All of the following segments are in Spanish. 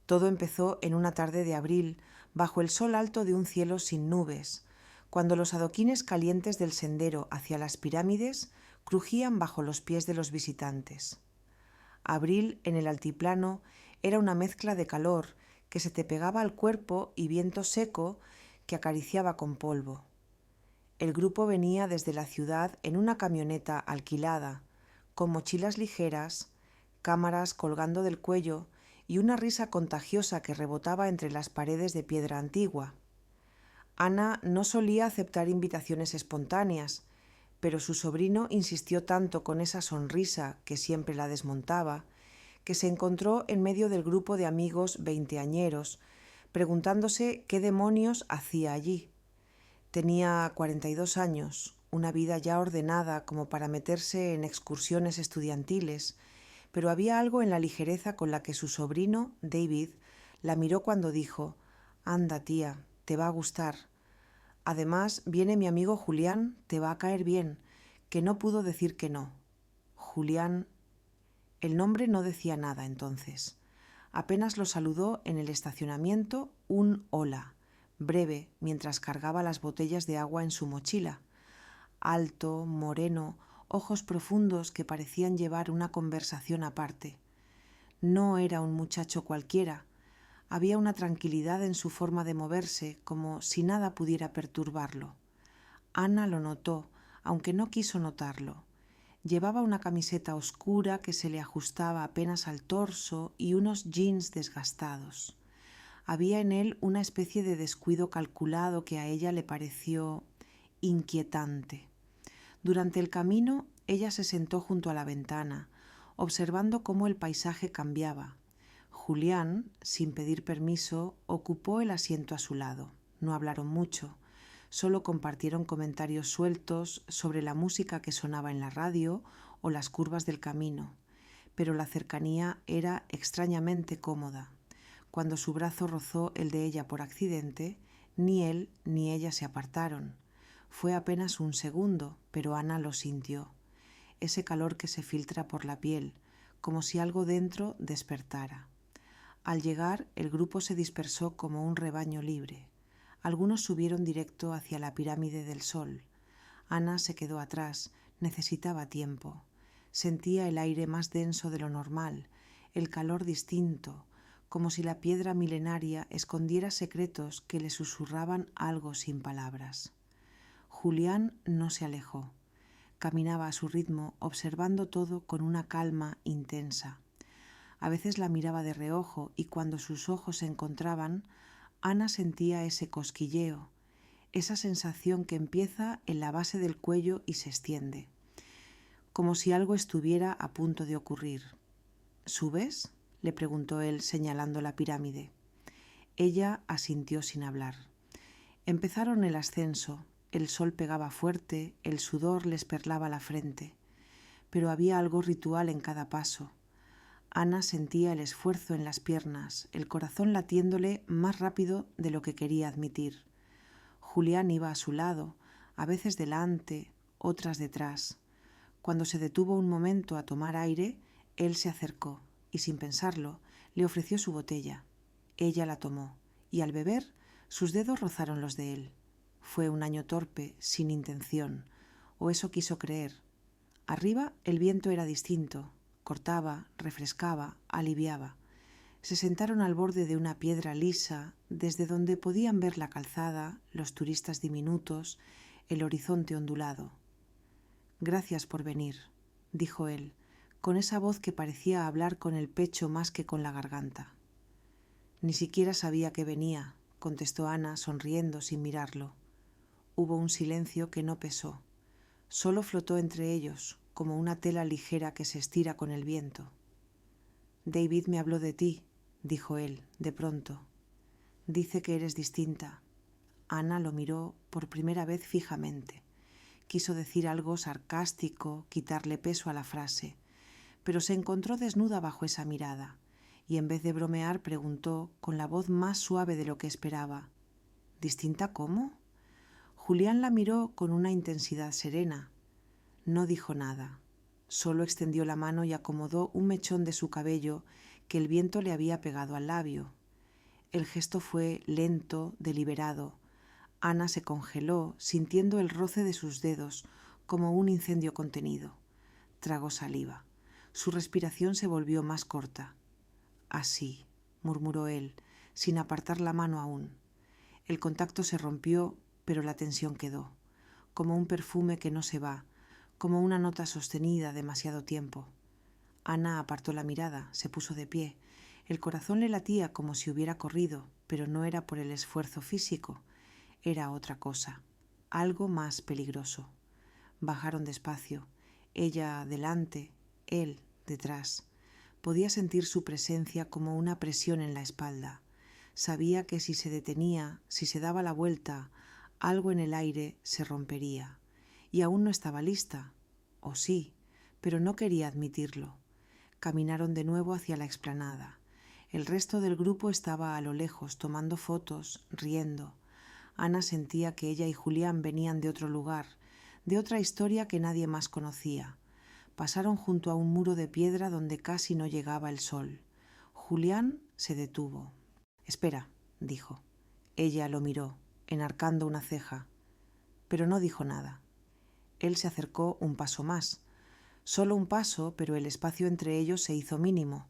Todo empezó en una tarde de abril, bajo el sol alto de un cielo sin nubes, cuando los adoquines calientes del sendero hacia las pirámides crujían bajo los pies de los visitantes. Abril en el altiplano era una mezcla de calor que se te pegaba al cuerpo y viento seco que acariciaba con polvo. El grupo venía desde la ciudad en una camioneta alquilada, con mochilas ligeras, cámaras colgando del cuello y una risa contagiosa que rebotaba entre las paredes de piedra antigua. Ana no solía aceptar invitaciones espontáneas, pero su sobrino insistió tanto con esa sonrisa que siempre la desmontaba, que se encontró en medio del grupo de amigos veinteañeros, preguntándose qué demonios hacía allí. Tenía 42 años, una vida ya ordenada como para meterse en excursiones estudiantiles, pero había algo en la ligereza con la que su sobrino, David, la miró cuando dijo: «Anda, tía, te va a gustar. Además, viene mi amigo Julián, te va a caer bien», que no pudo decir que no. Julián. El nombre no decía nada entonces. Apenas lo saludó en el estacionamiento un hola, breve, mientras cargaba las botellas de agua en su mochila. Alto, moreno, ojos profundos que parecían llevar una conversación aparte. No era un muchacho cualquiera. Había una tranquilidad en su forma de moverse, como si nada pudiera perturbarlo. Ana lo notó, aunque no quiso notarlo. Llevaba una camiseta oscura que se le ajustaba apenas al torso y unos jeans desgastados. Había en él una especie de descuido calculado que a ella le pareció inquietante. Durante el camino, ella se sentó junto a la ventana, observando cómo el paisaje cambiaba. Julián, sin pedir permiso, ocupó el asiento a su lado. No hablaron mucho. Solo compartieron comentarios sueltos sobre la música que sonaba en la radio o las curvas del camino, pero la cercanía era extrañamente cómoda. Cuando su brazo rozó el de ella por accidente, ni él ni ella se apartaron. Fue apenas un segundo, pero Ana lo sintió. Ese calor que se filtra por la piel, como si algo dentro despertara. Al llegar, el grupo se dispersó como un rebaño libre. Algunos subieron directo hacia la pirámide del Sol. Ana se quedó atrás, necesitaba tiempo. Sentía el aire más denso de lo normal, el calor distinto, como si la piedra milenaria escondiera secretos que le susurraban algo sin palabras. Julián no se alejó. Caminaba a su ritmo, observando todo con una calma intensa. A veces la miraba de reojo y cuando sus ojos se encontraban, Ana sentía ese cosquilleo, esa sensación que empieza en la base del cuello y se extiende, como si algo estuviera a punto de ocurrir. «¿Subes?», le preguntó él, señalando la pirámide. Ella asintió sin hablar. Empezaron el ascenso. El sol pegaba fuerte, el sudor les perlaba la frente, pero había algo ritual en cada paso. Ana sentía el esfuerzo en las piernas, el corazón latiéndole más rápido de lo que quería admitir. Julián iba a su lado, a veces delante, otras detrás. Cuando se detuvo un momento a tomar aire, él se acercó y, sin pensarlo, le ofreció su botella. Ella la tomó y, al beber, sus dedos rozaron los de él. Fue un año torpe, sin intención, o eso quiso creer. Arriba el viento era distinto. Cortaba, refrescaba, aliviaba. Se sentaron al borde de una piedra lisa, desde donde podían ver la calzada, los turistas diminutos, el horizonte ondulado. «Gracias por venir», dijo él, con esa voz que parecía hablar con el pecho más que con la garganta. «Ni siquiera sabía que venía», contestó Ana, sonriendo sin mirarlo. Hubo un silencio que no pesó. Solo flotó entre ellos, como una tela ligera que se estira con el viento. «David me habló de ti», dijo él, de pronto. «Dice que eres distinta». Ana lo miró por primera vez fijamente. Quiso decir algo sarcástico, quitarle peso a la frase, pero se encontró desnuda bajo esa mirada, y en vez de bromear preguntó con la voz más suave de lo que esperaba: «¿Distinta cómo?». Julián la miró con una intensidad serena. No dijo nada. Solo extendió la mano y acomodó un mechón de su cabello que el viento le había pegado al labio. El gesto fue lento, deliberado. Ana se congeló, sintiendo el roce de sus dedos, como un incendio contenido. Tragó saliva. Su respiración se volvió más corta. Así, murmuró él, sin apartar la mano aún. El contacto se rompió, pero la tensión quedó, como un perfume que no se va, como una nota sostenida demasiado tiempo. Ana apartó la mirada, se puso de pie. El corazón le latía como si hubiera corrido, pero no era por el esfuerzo físico, era otra cosa, algo más peligroso. Bajaron despacio, ella delante, él detrás. Podía sentir su presencia como una presión en la espalda. Sabía que si se detenía, si se daba la vuelta, algo en el aire se rompería. Y aún no estaba lista, o sí, pero no quería admitirlo. Caminaron de nuevo hacia la explanada. El resto del grupo estaba a lo lejos, tomando fotos, riendo. Ana sentía que ella y Julián venían de otro lugar, de otra historia que nadie más conocía. Pasaron junto a un muro de piedra donde casi no llegaba el sol. Julián se detuvo. «Espera», dijo. Ella lo miró, enarcando una ceja, pero no dijo nada. Él se acercó un paso más. Solo un paso, pero el espacio entre ellos se hizo mínimo.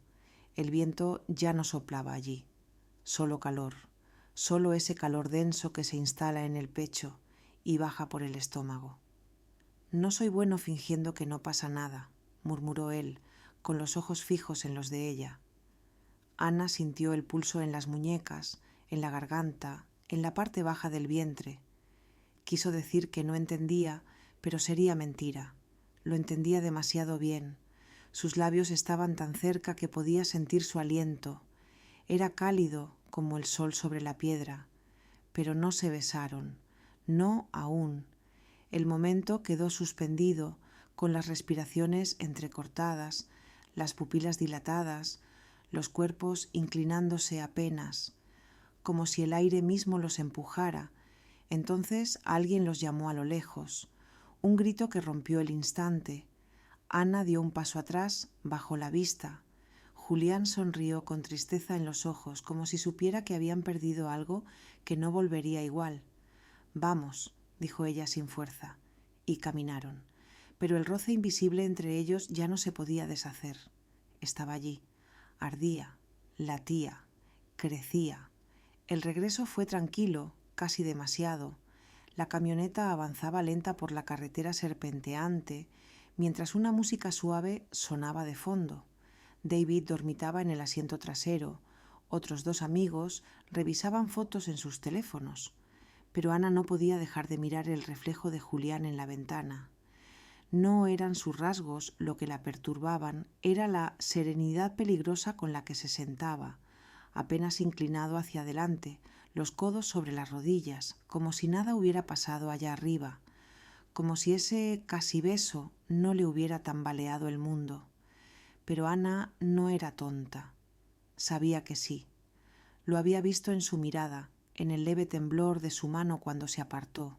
El viento ya no soplaba allí. Solo calor, solo ese calor denso que se instala en el pecho y baja por el estómago. «No soy bueno fingiendo que no pasa nada», murmuró él, con los ojos fijos en los de ella. Ana sintió el pulso en las muñecas, en la garganta, en la parte baja del vientre. Quiso decir que no entendía, pero sería mentira. Lo entendía demasiado bien. Sus labios estaban tan cerca que podía sentir su aliento. Era cálido como el sol sobre la piedra. Pero no se besaron. No aún. El momento quedó suspendido, con las respiraciones entrecortadas, las pupilas dilatadas, los cuerpos inclinándose apenas, como si el aire mismo los empujara. Entonces alguien los llamó a lo lejos. Un grito que rompió el instante. Ana dio un paso atrás, bajó la vista. Julián sonrió con tristeza en los ojos, como si supiera que habían perdido algo que no volvería igual. «Vamos», dijo ella sin fuerza, y caminaron. Pero el roce invisible entre ellos ya no se podía deshacer. Estaba allí, ardía, latía, crecía. El regreso fue tranquilo, casi demasiado. La camioneta avanzaba lenta por la carretera serpenteante, mientras una música suave sonaba de fondo. David dormitaba en el asiento trasero. Otros dos amigos revisaban fotos en sus teléfonos. Pero Ana no podía dejar de mirar el reflejo de Julián en la ventana. No eran sus rasgos lo que la perturbaban, era la serenidad peligrosa con la que se sentaba, apenas inclinado hacia adelante, los codos sobre las rodillas, como si nada hubiera pasado allá arriba, como si ese casi beso no le hubiera tambaleado el mundo. Pero Ana no era tonta. Sabía que sí. Lo había visto en su mirada, en el leve temblor de su mano cuando se apartó.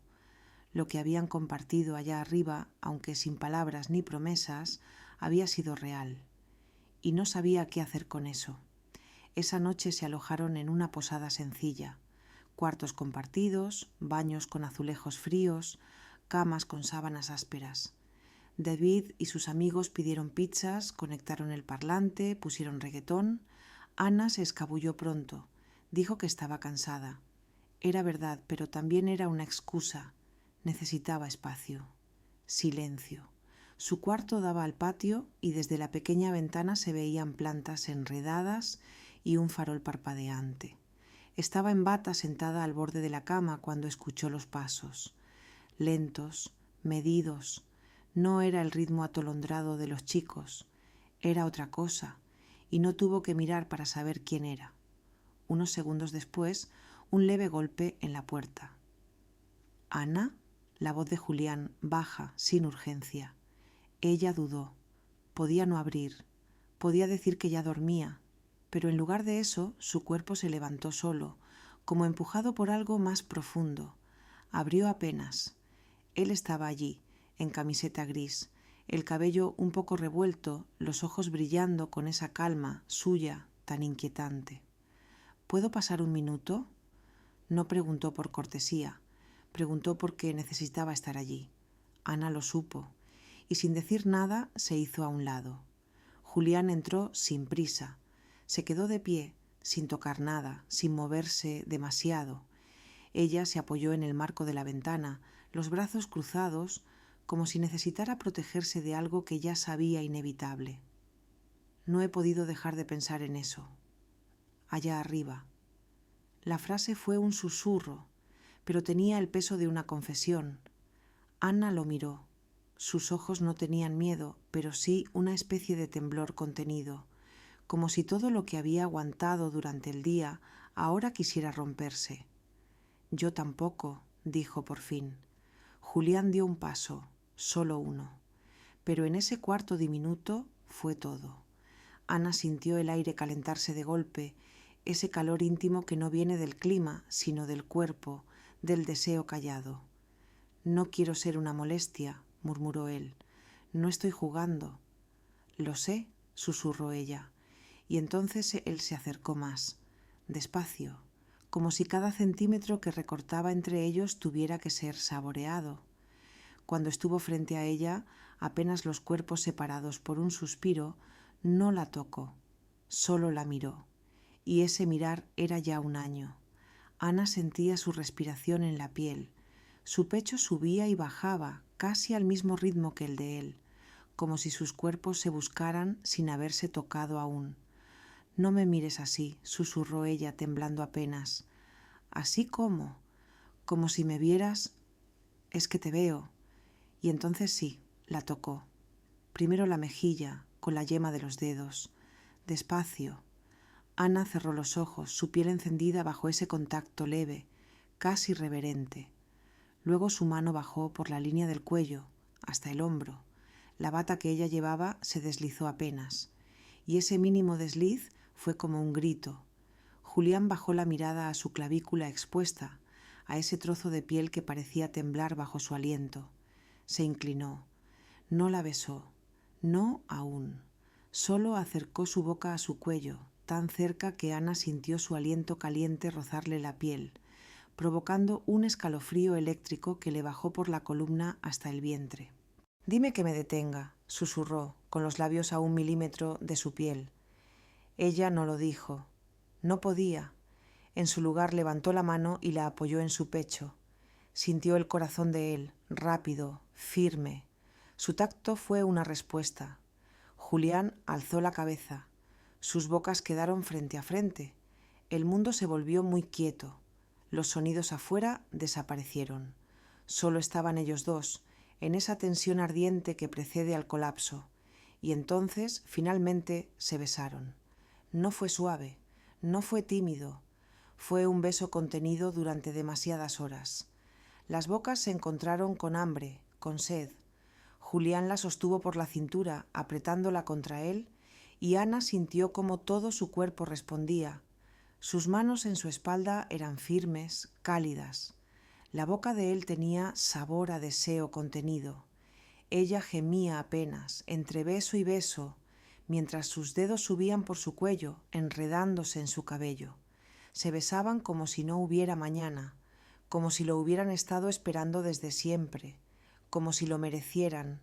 Lo que habían compartido allá arriba, aunque sin palabras ni promesas, había sido real. Y no sabía qué hacer con eso. Esa noche se alojaron en una posada sencilla. Cuartos compartidos, baños con azulejos fríos, camas con sábanas ásperas. David y sus amigos pidieron pizzas, conectaron el parlante, pusieron reggaetón. Ana se escabulló pronto. Dijo que estaba cansada. Era verdad, pero también era una excusa. Necesitaba espacio. Silencio. Su cuarto daba al patio y desde la pequeña ventana se veían plantas enredadas y un farol parpadeante. Estaba en bata sentada al borde de la cama cuando escuchó los pasos. Lentos, medidos. No era el ritmo atolondrado de los chicos. Era otra cosa, y no tuvo que mirar para saber quién era. Unos segundos después, un leve golpe en la puerta. «¿Ana?» La voz de Julián, baja, sin urgencia. Ella dudó. Podía no abrir. Podía decir que ya dormía. Pero en lugar de eso, su cuerpo se levantó solo, como empujado por algo más profundo. Abrió apenas. Él estaba allí, en camiseta gris, el cabello un poco revuelto, los ojos brillando con esa calma suya tan inquietante. ¿Puedo pasar un minuto? No preguntó por cortesía, preguntó porque necesitaba estar allí. Ana lo supo, y sin decir nada se hizo a un lado. Julián entró sin prisa. Se quedó de pie, sin tocar nada, sin moverse demasiado. Ella se apoyó en el marco de la ventana, los brazos cruzados, como si necesitara protegerse de algo que ya sabía inevitable. No he podido dejar de pensar en eso. Allá arriba. La frase fue un susurro, pero tenía el peso de una confesión. Ana lo miró. Sus ojos no tenían miedo, pero sí una especie de temblor contenido, como si todo lo que había aguantado durante el día ahora quisiera romperse. Yo tampoco, dijo por fin. Julián dio un paso, solo uno, pero en ese cuarto diminuto fue todo. Ana sintió el aire calentarse de golpe, ese calor íntimo que no viene del clima, sino del cuerpo, del deseo callado. No quiero ser una molestia, murmuró él. No estoy jugando. Lo sé, susurró ella, y entonces él se acercó más, despacio, como si cada centímetro que recortaba entre ellos tuviera que ser saboreado. Cuando estuvo frente a ella, apenas los cuerpos separados por un suspiro, no la tocó, solo la miró, y ese mirar era ya un año. Ana sentía su respiración en la piel. Su pecho subía y bajaba, casi al mismo ritmo que el de él, como si sus cuerpos se buscaran sin haberse tocado aún. No me mires así, susurró ella, temblando apenas. ¿Así cómo? Como si me vieras. Es que te veo. Y entonces sí, la tocó. Primero la mejilla, con la yema de los dedos. Despacio. Ana cerró los ojos, su piel encendida bajo ese contacto leve, casi reverente. Luego su mano bajó por la línea del cuello, hasta el hombro. La bata que ella llevaba se deslizó apenas, y ese mínimo desliz fue como un grito. Julián bajó la mirada a su clavícula expuesta, a ese trozo de piel que parecía temblar bajo su aliento. Se inclinó. No la besó. No aún. Solo acercó su boca a su cuello, tan cerca que Ana sintió su aliento caliente rozarle la piel, provocando un escalofrío eléctrico que le bajó por la columna hasta el vientre. «Dime que me detenga», susurró, con los labios a 1 milímetro de su piel. Ella no lo dijo. No podía. En su lugar levantó la mano y la apoyó en su pecho. Sintió el corazón de él, rápido, firme. Su tacto fue una respuesta. Julián alzó la cabeza. Sus bocas quedaron frente a frente. El mundo se volvió muy quieto. Los sonidos afuera desaparecieron. Solo estaban ellos dos, en esa tensión ardiente que precede al colapso. Y entonces, finalmente, se besaron. No fue suave, no fue tímido. Fue un beso contenido durante demasiadas horas. Las bocas se encontraron con hambre, con sed. Julián la sostuvo por la cintura, apretándola contra él, y Ana sintió cómo todo su cuerpo respondía. Sus manos en su espalda eran firmes, cálidas. La boca de él tenía sabor a deseo contenido. Ella gemía apenas, entre beso y beso, mientras sus dedos subían por su cuello, enredándose en su cabello. Se besaban como si no hubiera mañana, como si lo hubieran estado esperando desde siempre, como si lo merecieran.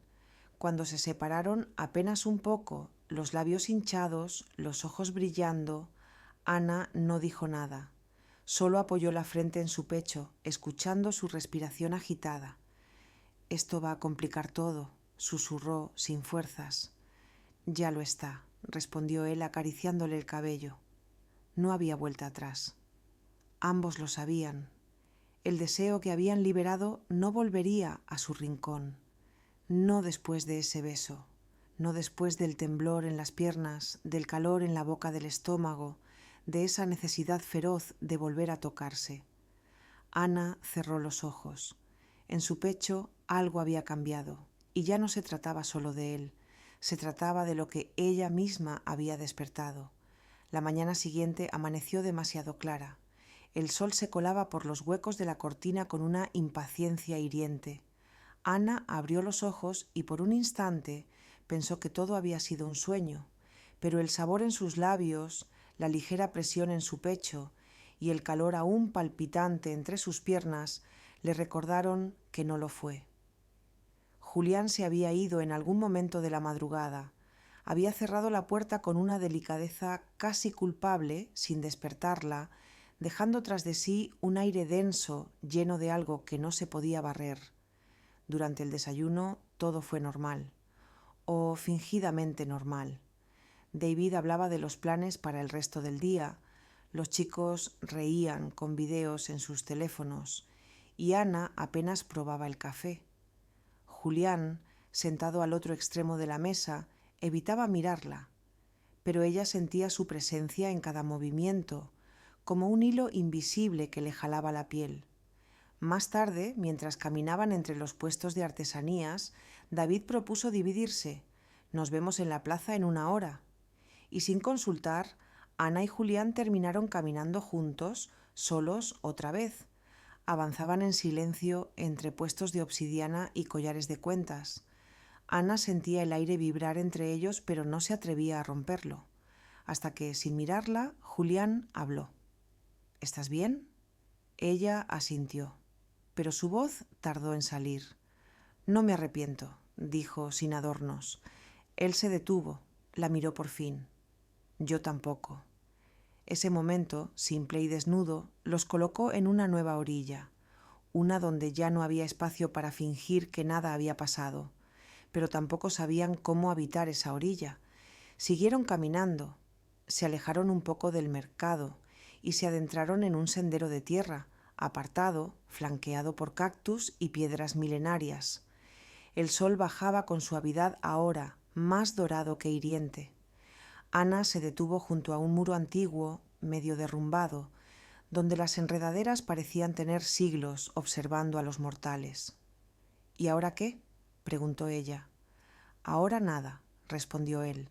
Cuando se separaron apenas un poco, los labios hinchados, los ojos brillando, Ana no dijo nada. Solo apoyó la frente en su pecho, escuchando su respiración agitada. «Esto va a complicar todo», susurró, sin fuerzas. «Ya lo está», respondió él acariciándole el cabello. No había vuelta atrás. Ambos lo sabían. El deseo que habían liberado no volvería a su rincón. No después de ese beso, no después del temblor en las piernas, del calor en la boca del estómago, de esa necesidad feroz de volver a tocarse. Ana cerró los ojos. En su pecho algo había cambiado, y ya no se trataba solo de él, se trataba de lo que ella misma había despertado. La mañana siguiente amaneció demasiado clara. El sol se colaba por los huecos de la cortina con una impaciencia hiriente. Ana abrió los ojos y por un instante pensó que todo había sido un sueño, pero el sabor en sus labios, la ligera presión en su pecho, y el calor aún palpitante entre sus piernas le recordaron que no lo fue. Julián se había ido en algún momento de la madrugada. Había cerrado la puerta con una delicadeza casi culpable, sin despertarla, dejando tras de sí un aire denso, lleno de algo que no se podía barrer. Durante el desayuno todo fue normal, o fingidamente normal. David hablaba de los planes para el resto del día, los chicos reían con videos en sus teléfonos y Ana apenas probaba el café. Julián, sentado al otro extremo de la mesa, evitaba mirarla, pero ella sentía su presencia en cada movimiento, como un hilo invisible que le jalaba la piel. Más tarde, mientras caminaban entre los puestos de artesanías, David propuso dividirse. Nos vemos en la plaza en 1 hora. Y sin consultar, Ana y Julián terminaron caminando juntos, solos otra vez. Avanzaban en silencio entre puestos de obsidiana y collares de cuentas. Ana sentía el aire vibrar entre ellos, pero no se atrevía a romperlo. Hasta que, sin mirarla, Julián habló. ¿Estás bien? Ella asintió, pero su voz tardó en salir. No me arrepiento, dijo sin adornos. Él se detuvo, la miró por fin. Yo tampoco. Ese momento, simple y desnudo, los colocó en una nueva orilla, una donde ya no había espacio para fingir que nada había pasado, pero tampoco sabían cómo habitar esa orilla. Siguieron caminando, se alejaron un poco del mercado y se adentraron en un sendero de tierra, apartado, flanqueado por cactus y piedras milenarias. El sol bajaba con suavidad ahora, más dorado que hiriente. Ana se detuvo junto a un muro antiguo, medio derrumbado, donde las enredaderas parecían tener siglos observando a los mortales. ¿Y ahora qué?, preguntó ella. Ahora nada, respondió él.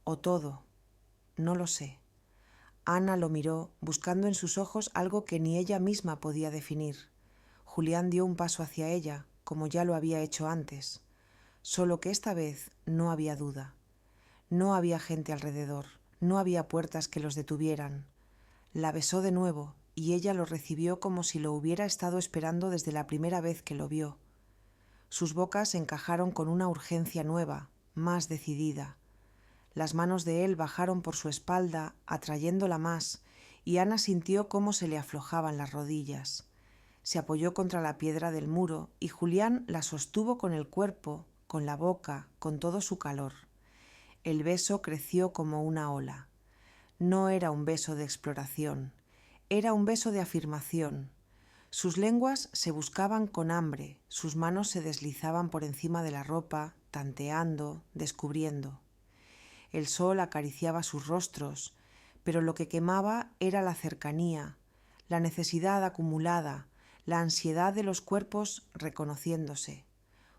O todo. No lo sé. Ana lo miró, buscando en sus ojos algo que ni ella misma podía definir. Julián dio un paso hacia ella, como ya lo había hecho antes, solo que esta vez no había duda. No había gente alrededor, no había puertas que los detuvieran. La besó de nuevo y ella lo recibió como si lo hubiera estado esperando desde la primera vez que lo vio. Sus bocas encajaron con una urgencia nueva, más decidida. Las manos de él bajaron por su espalda, atrayéndola más, y Ana sintió cómo se le aflojaban las rodillas. Se apoyó contra la piedra del muro y Julián la sostuvo con el cuerpo, con la boca, con todo su calor. El beso creció como una ola. No era un beso de exploración, era un beso de afirmación. Sus lenguas se buscaban con hambre, sus manos se deslizaban por encima de la ropa, tanteando, descubriendo. El sol acariciaba sus rostros, pero lo que quemaba era la cercanía, la necesidad acumulada, la ansiedad de los cuerpos reconociéndose.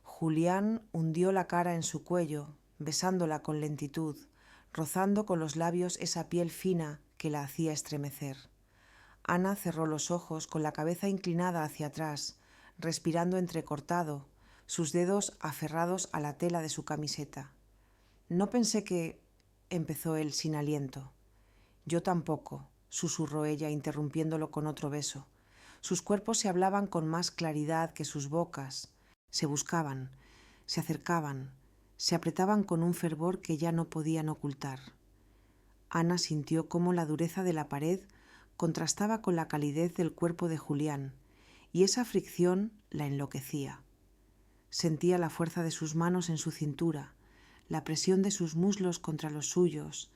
Julián hundió la cara en su cuello, besándola con lentitud, rozando con los labios esa piel fina que la hacía estremecer. Ana cerró los ojos con la cabeza inclinada hacia atrás, respirando entrecortado, sus dedos aferrados a la tela de su camiseta. No pensé que... empezó él sin aliento. Yo tampoco, susurró ella, interrumpiéndolo con otro beso. Sus cuerpos se hablaban con más claridad que sus bocas. Se buscaban, se acercaban, se apretaban con un fervor que ya no podían ocultar. Ana sintió cómo la dureza de la pared contrastaba con la calidez del cuerpo de Julián, y esa fricción la enloquecía. Sentía la fuerza de sus manos en su cintura, la presión de sus muslos contra los suyos,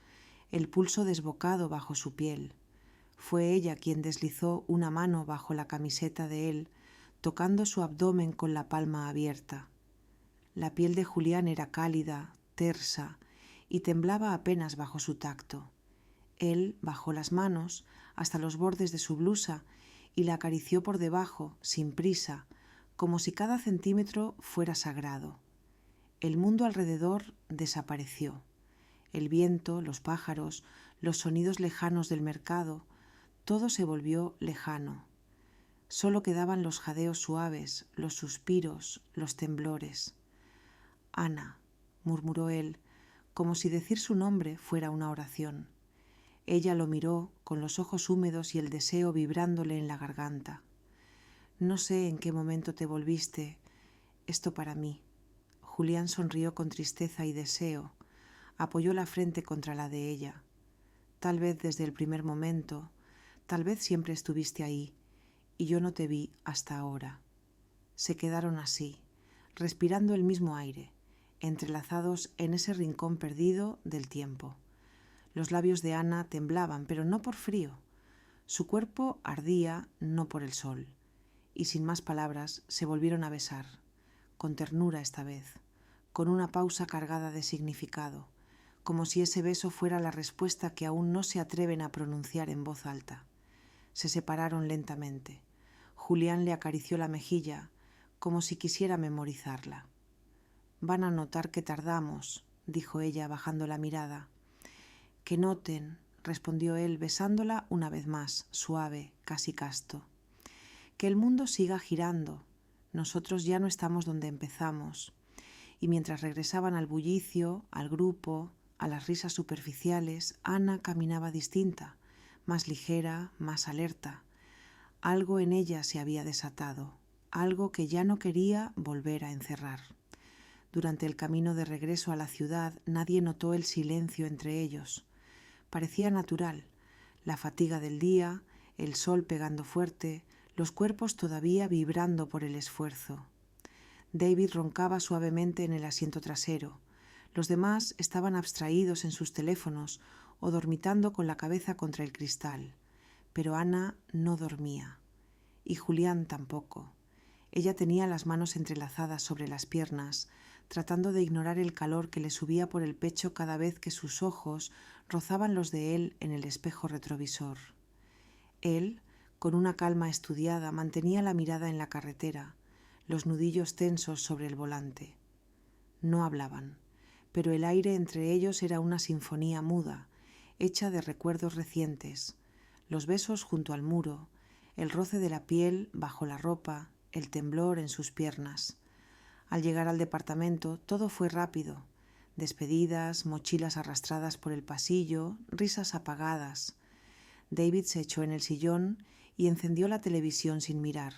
el pulso desbocado bajo su piel. Fue ella quien deslizó una mano bajo la camiseta de él, tocando su abdomen con la palma abierta. La piel de Julián era cálida, tersa, y temblaba apenas bajo su tacto. Él bajó las manos hasta los bordes de su blusa y la acarició por debajo, sin prisa, como si cada centímetro fuera sagrado. El mundo alrededor desapareció. El viento, los pájaros, los sonidos lejanos del mercado, todo se volvió lejano. Solo quedaban los jadeos suaves, los suspiros, los temblores. Ana, murmuró él, como si decir su nombre fuera una oración. Ella lo miró con los ojos húmedos y el deseo vibrándole en la garganta. No sé en qué momento te volviste esto para mí. Julián sonrió con tristeza y deseo. Apoyó la frente contra la de ella. Tal vez desde el primer momento, tal vez siempre estuviste ahí, y yo no te vi hasta ahora. Se quedaron así, respirando el mismo aire, entrelazados en ese rincón perdido del tiempo. Los labios de Ana temblaban, pero no por frío. Su cuerpo ardía, no por el sol. Y sin más palabras se volvieron a besar, con ternura esta vez, con una pausa cargada de significado, como si ese beso fuera la respuesta que aún no se atreven a pronunciar en voz alta. Se separaron lentamente. Julián le acarició la mejilla, como si quisiera memorizarla. Van a notar que tardamos, dijo ella bajando la mirada. Que noten, respondió él besándola una vez más, suave, casi casto. Que el mundo siga girando. Nosotros ya no estamos donde empezamos. Y mientras regresaban al bullicio, al grupo, a las risas superficiales, Ana caminaba distinta, más ligera, más alerta. Algo en ella se había desatado, algo que ya no quería volver a encerrar. Durante el camino de regreso a la ciudad nadie notó el silencio entre ellos. Parecía natural, la fatiga del día, el sol pegando fuerte, los cuerpos todavía vibrando por el esfuerzo. David roncaba suavemente en el asiento trasero. Los demás estaban abstraídos en sus teléfonos o dormitando con la cabeza contra el cristal. Pero Ana no dormía. Y Julián tampoco. Ella tenía las manos entrelazadas sobre las piernas, tratando de ignorar el calor que le subía por el pecho cada vez que sus ojos rozaban los de él en el espejo retrovisor. Él, con una calma estudiada, mantenía la mirada en la carretera, los nudillos tensos sobre el volante. No hablaban, pero el aire entre ellos era una sinfonía muda, hecha de recuerdos recientes, los besos junto al muro, el roce de la piel bajo la ropa, el temblor en sus piernas. Al llegar al departamento todo fue rápido, despedidas, mochilas arrastradas por el pasillo, risas apagadas. David se echó en el sillón y encendió la televisión sin mirar.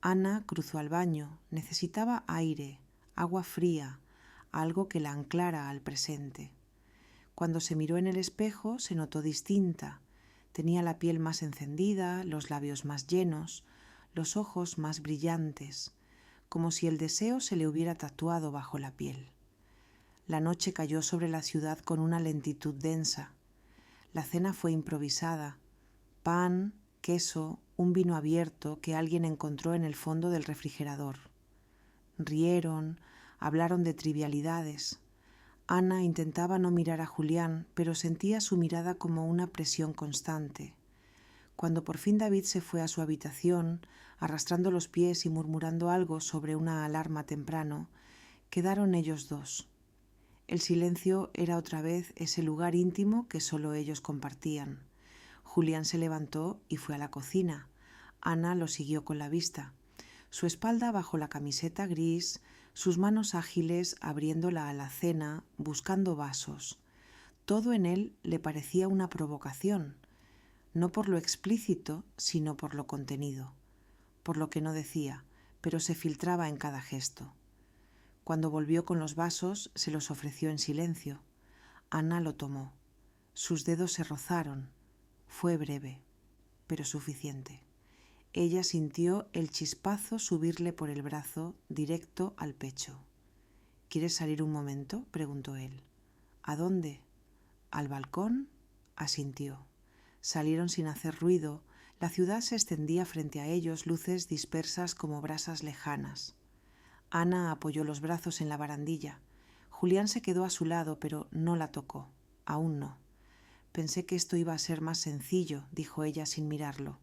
Ana cruzó al baño, necesitaba aire, agua fría, algo que la anclara al presente. Cuando se miró en el espejo se notó distinta. Tenía la piel más encendida, los labios más llenos, los ojos más brillantes, como si el deseo se le hubiera tatuado bajo la piel. La noche cayó sobre la ciudad con una lentitud densa. La cena fue improvisada. Pan, queso, un vino abierto que alguien encontró en el fondo del refrigerador. Rieron, hablaron de trivialidades. Ana intentaba no mirar a Julián, pero sentía su mirada como una presión constante. Cuando por fin David se fue a su habitación, arrastrando los pies y murmurando algo sobre una alarma temprano, quedaron ellos dos. El silencio era otra vez ese lugar íntimo que solo ellos compartían. Julián se levantó y fue a la cocina. Ana lo siguió con la vista. Su espalda bajo la camiseta gris, sus manos ágiles abriendo la alacena, buscando vasos. Todo en él le parecía una provocación, no por lo explícito, sino por lo contenido, por lo que no decía, pero se filtraba en cada gesto. Cuando volvió con los vasos, se los ofreció en silencio. Ana lo tomó. Sus dedos se rozaron. Fue breve, pero suficiente. Ella sintió el chispazo subirle por el brazo directo al pecho. ¿Quieres salir un momento?, preguntó él. ¿A dónde? ¿Al balcón? Asintió. Salieron sin hacer ruido. La ciudad se extendía frente a ellos, luces dispersas como brasas lejanas. Ana apoyó los brazos en la barandilla. Julián se quedó a su lado, pero no la tocó. Aún no. Pensé que esto iba a ser más sencillo, dijo ella sin mirarlo.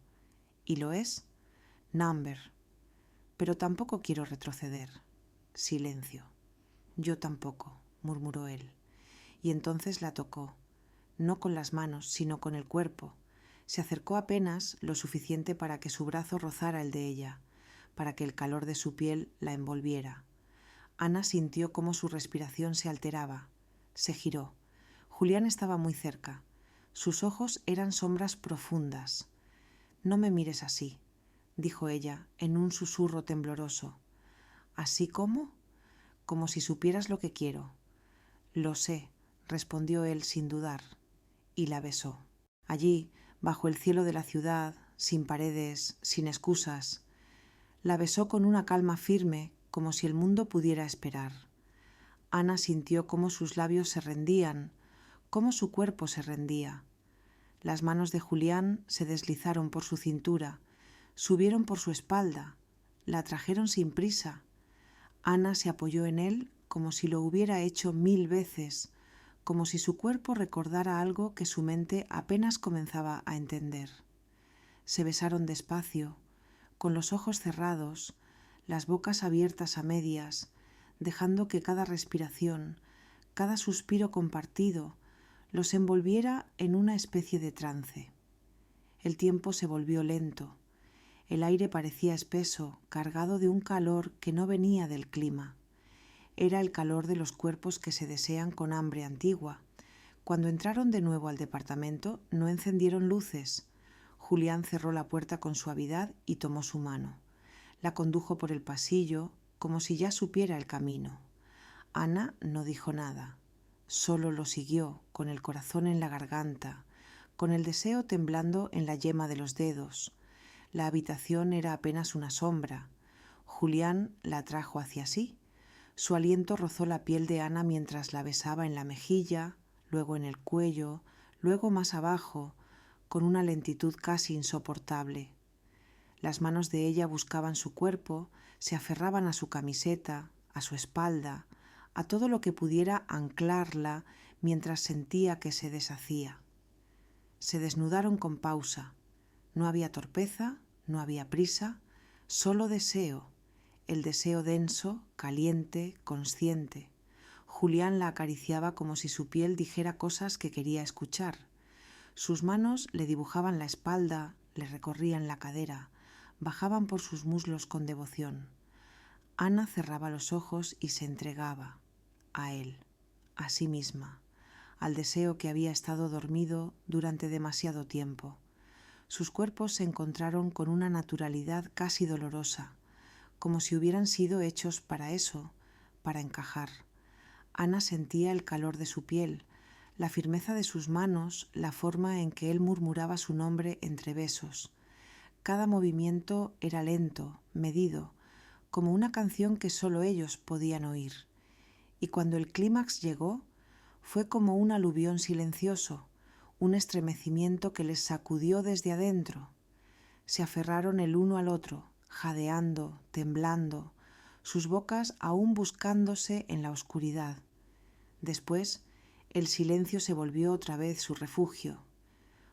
¿Y lo es? Number. Pero tampoco quiero retroceder. Silencio. Yo tampoco, murmuró él. Y entonces la tocó, no con las manos, sino con el cuerpo. Se acercó apenas lo suficiente para que su brazo rozara el de ella, para que el calor de su piel la envolviera. Ana sintió cómo su respiración se alteraba. Se giró. Julián estaba muy cerca. Sus ojos eran sombras profundas. «No me mires así», dijo ella en un susurro tembloroso. «¿Así cómo? Como si supieras lo que quiero». «Lo sé», respondió él sin dudar, y la besó. Allí, bajo el cielo de la ciudad, sin paredes, sin excusas, la besó con una calma firme, como si el mundo pudiera esperar. Ana sintió cómo sus labios se rendían, cómo su cuerpo se rendía. Las manos de Julián se deslizaron por su cintura, subieron por su espalda, la trajeron sin prisa. Ana se apoyó en él como si lo hubiera hecho 1000 veces, como si su cuerpo recordara algo que su mente apenas comenzaba a entender. Se besaron despacio, con los ojos cerrados, las bocas abiertas a medias, dejando que cada respiración, cada suspiro compartido, los envolviera en una especie de trance. El tiempo se volvió lento. El aire parecía espeso, cargado de un calor que no venía del clima. Era el calor de los cuerpos que se desean con hambre antigua. Cuando entraron de nuevo al departamento, no encendieron luces. Julián cerró la puerta con suavidad y tomó su mano. La condujo por el pasillo, como si ya supiera el camino. Ana no dijo nada. Solo lo siguió, con el corazón en la garganta, con el deseo temblando en la yema de los dedos. La habitación era apenas una sombra. Julián la atrajo hacia sí. Su aliento rozó la piel de Ana mientras la besaba en la mejilla, luego en el cuello, luego más abajo, con una lentitud casi insoportable. Las manos de ella buscaban su cuerpo, se aferraban a su camiseta, a su espalda, a todo lo que pudiera anclarla mientras sentía que se deshacía. Se desnudaron con pausa. No había torpeza, no había prisa, solo deseo, el deseo denso, caliente, consciente. Julián la acariciaba como si su piel dijera cosas que quería escuchar. Sus manos le dibujaban la espalda, le recorrían la cadera, bajaban por sus muslos con devoción. Ana cerraba los ojos y se entregaba a él, a sí misma, al deseo que había estado dormido durante demasiado tiempo. Sus cuerpos se encontraron con una naturalidad casi dolorosa, como si hubieran sido hechos para eso, para encajar. Ana sentía el calor de su piel, la firmeza de sus manos, la forma en que él murmuraba su nombre entre besos. Cada movimiento era lento, medido, como una canción que solo ellos podían oír. Y cuando el clímax llegó, fue como un aluvión silencioso, un estremecimiento que les sacudió desde adentro. Se aferraron el uno al otro, jadeando, temblando, sus bocas aún buscándose en la oscuridad. Después, el silencio se volvió otra vez su refugio.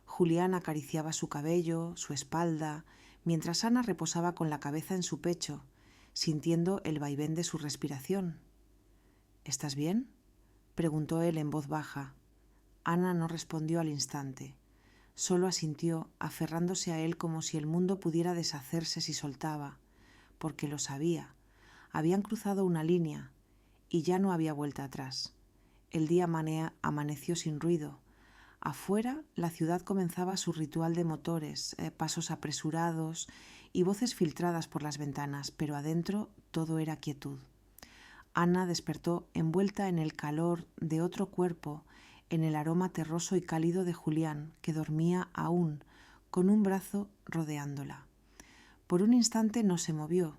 Julián acariciaba su cabello, su espalda, mientras Ana reposaba con la cabeza en su pecho, sintiendo el vaivén de su respiración. «¿Estás bien?», preguntó él en voz baja. Ana no respondió al instante. Solo asintió, aferrándose a él como si el mundo pudiera deshacerse si soltaba, porque lo sabía. Habían cruzado una línea y ya no había vuelta atrás. El día amaneció sin ruido. Afuera, la ciudad comenzaba su ritual de motores, pasos apresurados y voces filtradas por las ventanas, pero adentro todo era quietud. Ana despertó envuelta en el calor de otro cuerpo, en el aroma terroso y cálido de Julián, que dormía aún, con un brazo rodeándola. Por un instante no se movió.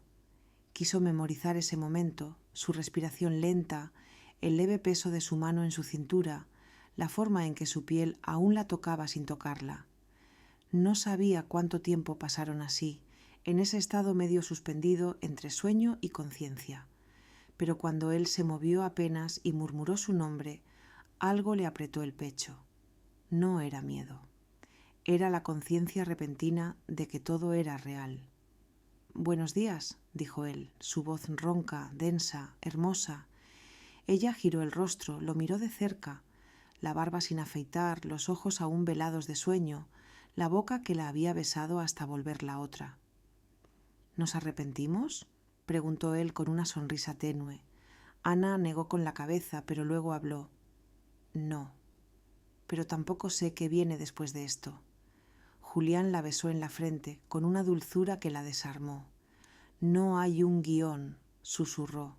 Quiso memorizar ese momento, su respiración lenta, el leve peso de su mano en su cintura, la forma en que su piel aún la tocaba sin tocarla. No sabía cuánto tiempo pasaron así, en ese estado medio suspendido entre sueño y conciencia. Pero cuando él se movió apenas y murmuró su nombre, algo le apretó el pecho. No era miedo. Era la conciencia repentina de que todo era real. «Buenos días», dijo él, su voz ronca, densa, hermosa. Ella giró el rostro, lo miró de cerca, la barba sin afeitar, los ojos aún velados de sueño, la boca que la había besado hasta volverla otra. «¿Nos arrepentimos?», preguntó él con una sonrisa tenue. Ana negó con la cabeza, pero luego habló. «No». pero tampoco sé qué viene después de esto. Julián la besó en la frente con una dulzura que la desarmó. No hay un guión, susurró.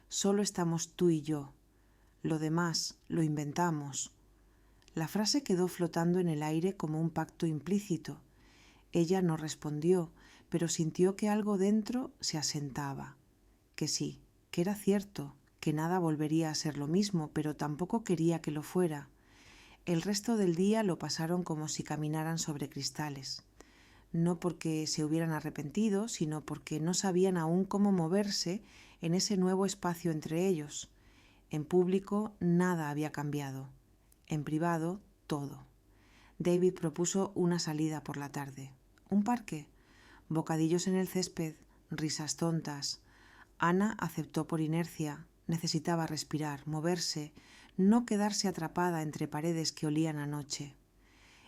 Solo estamos tú y yo. Lo demás lo inventamos. La frase quedó flotando en el aire como un pacto implícito. Ella no respondió, pero sintió que algo dentro se asentaba. Que sí, que era cierto, que nada volvería a ser lo mismo, pero tampoco quería que lo fuera. El resto del día lo pasaron como si caminaran sobre cristales. No porque se hubieran arrepentido, sino porque no sabían aún cómo moverse en ese nuevo espacio entre ellos. En público nada había cambiado. En privado, todo. David propuso una salida por la tarde. ¿Un parque? Bocadillos en el césped, risas tontas. Ana aceptó por inercia. Necesitaba respirar, moverse, no quedarse atrapada entre paredes que olían a noche.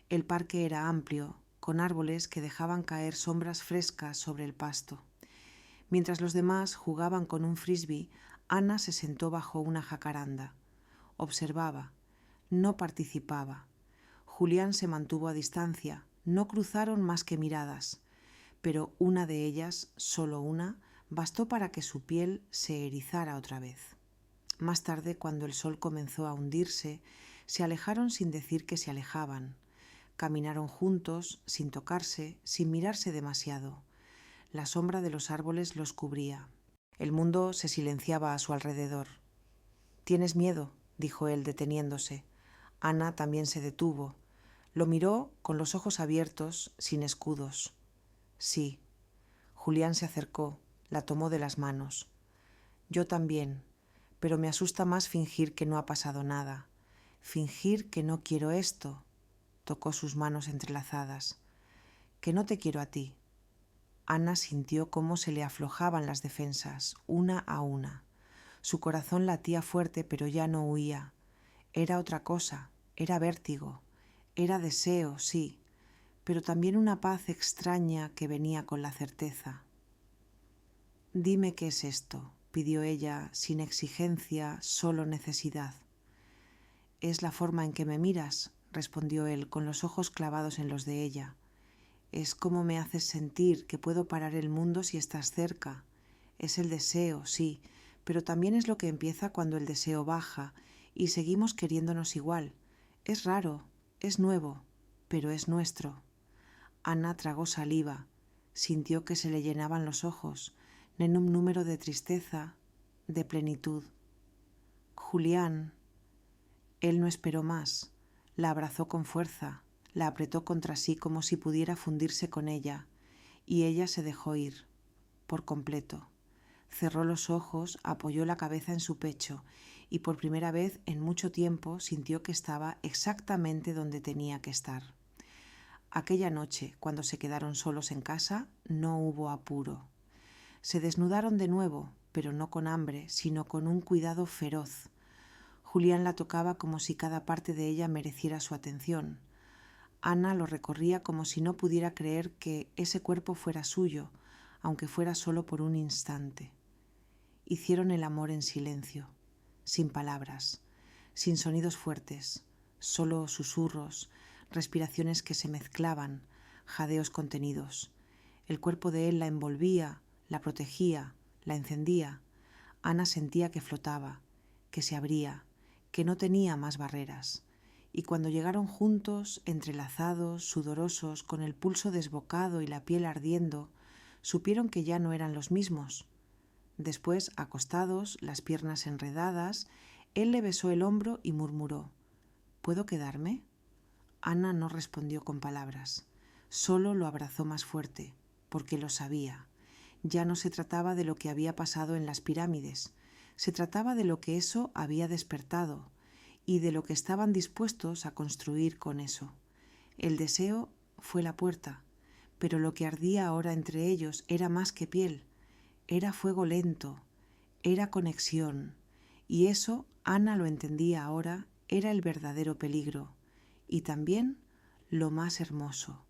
El parque era amplio, con árboles que dejaban caer sombras frescas sobre el pasto. Mientras los demás jugaban con un frisbee, Ana se sentó bajo una jacaranda. Observaba, no participaba. Julián se mantuvo a distancia, no cruzaron más que miradas, pero una de ellas, solo una, bastó para que su piel se erizara otra vez. Más tarde, cuando el sol comenzó a hundirse, se alejaron sin decir que se alejaban. Caminaron juntos, sin tocarse, sin mirarse demasiado. La sombra de los árboles los cubría. El mundo se silenciaba a su alrededor. «¿Tienes miedo?», dijo él, deteniéndose. Ana también se detuvo. Lo miró con los ojos abiertos, sin escudos. «Sí». Julián se acercó, la tomó de las manos. «Yo también, pero me asusta más fingir que no ha pasado nada. Fingir que no quiero esto». Tocó sus manos entrelazadas. «Que no te quiero a ti». Ana sintió cómo se le aflojaban las defensas, una a una. Su corazón latía fuerte, pero ya no huía. Era otra cosa, era vértigo, era deseo, sí, pero también una paz extraña que venía con la certeza. «Dime qué es esto», pidió ella, sin exigencia, solo necesidad. «Es la forma en que me miras», respondió él, con los ojos clavados en los de ella. «Es cómo me haces sentir que puedo parar el mundo si estás cerca. Es el deseo, sí, pero también es lo que empieza cuando el deseo baja y seguimos queriéndonos igual. Es raro, es nuevo, pero es nuestro». Ana tragó saliva, sintió que se le llenaban los ojos, en un número de tristeza, de plenitud. «Julián». Él no esperó más. La abrazó con fuerza, la apretó contra sí como si pudiera fundirse con ella, y ella se dejó ir, por completo. Cerró los ojos, apoyó la cabeza en su pecho, y por primera vez en mucho tiempo sintió que estaba exactamente donde tenía que estar. Aquella noche, cuando se quedaron solos en casa, no hubo apuro. Se desnudaron de nuevo, pero no con hambre, sino con un cuidado feroz. Julián la tocaba como si cada parte de ella mereciera su atención. Ana lo recorría como si no pudiera creer que ese cuerpo fuera suyo, aunque fuera solo por un instante. Hicieron el amor en silencio, sin palabras, sin sonidos fuertes, solo susurros, respiraciones que se mezclaban, jadeos contenidos. El cuerpo de él la envolvía, la protegía, la encendía. Ana sentía que flotaba, que se abría, que no tenía más barreras. Y cuando llegaron juntos, entrelazados, sudorosos, con el pulso desbocado y la piel ardiendo, supieron que ya no eran los mismos. Después, acostados, las piernas enredadas, él le besó el hombro y murmuró: «¿Puedo quedarme?». Ana no respondió con palabras, solo lo abrazó más fuerte, porque lo sabía. Ya no se trataba de lo que había pasado en las pirámides, se trataba de lo que eso había despertado y de lo que estaban dispuestos a construir con eso. El deseo fue la puerta, pero lo que ardía ahora entre ellos era más que piel, era fuego lento, era conexión, y eso, Ana lo entendía ahora, era el verdadero peligro, y también lo más hermoso,